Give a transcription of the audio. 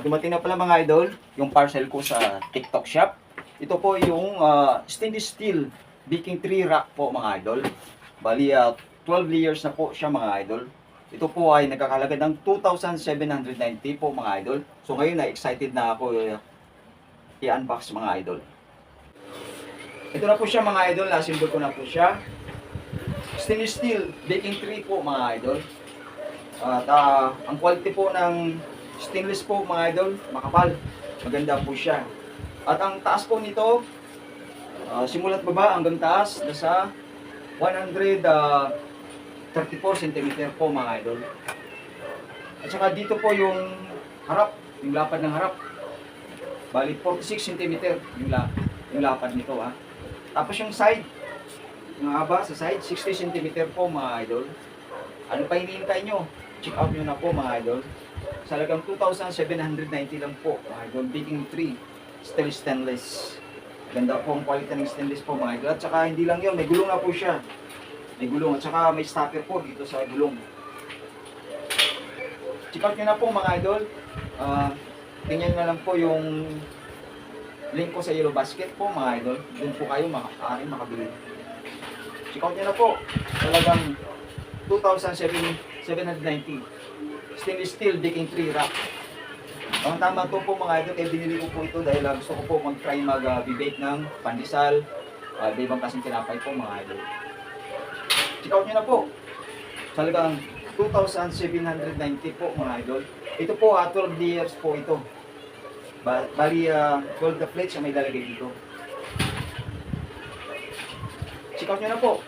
Dumating na pala mga idol, yung parcel ko sa TikTok shop. Ito po yung stainless steel baking tray rack po mga idol. Bali 12 layers na po siya mga idol. Ito po ay nagkakalaga ng 2,790 po mga idol. So ngayon na excited na ako i-unbox mga idol. Ito na po siya mga idol, na-assemble ko na po siya. Stainless steel baking tray po mga idol. At ang quality po ng stainless po mga idol, makapal. Maganda po siya. At ang taas po nito, simulat baba hanggang taas, nasa 134 cm po mga idol. At saka dito po yung harap, yung lapad ng harap. Bali 46 cm yung lapad nito ha. Tapos yung side, yung haba sa side, 60 cm po mga idol. Ano pa hinihintay nyo? Check out nyo na po mga idol. Sa halagang 2,790 lang po mga idol. Baking tray, still stainless. Ganda po ang quality ng stainless po mga idol. At saka hindi lang yun, may gulong na po siya. May gulong at saka may stopper po dito sa gulong. Check out nyo na po mga idol. Tingnan na lang po yung link ko sa Yellow Basket po mga idol. Doon po kayo maaaring makabili. Check out nyo na po. Talagang 2,790. Stainless steel baking tray rack. Ang tama to po mga idol, kaya binili ko po ito dahil gusto ko po mag-try mag-bibake ng pandesal, ibang klaseng tinapay po mga idol. Check out nyo na po. Talagang 2,790 po mga idol. Ito po 12 layers po ito. Bali 12 the plates ang may lalagay dito. Check out nyo na po.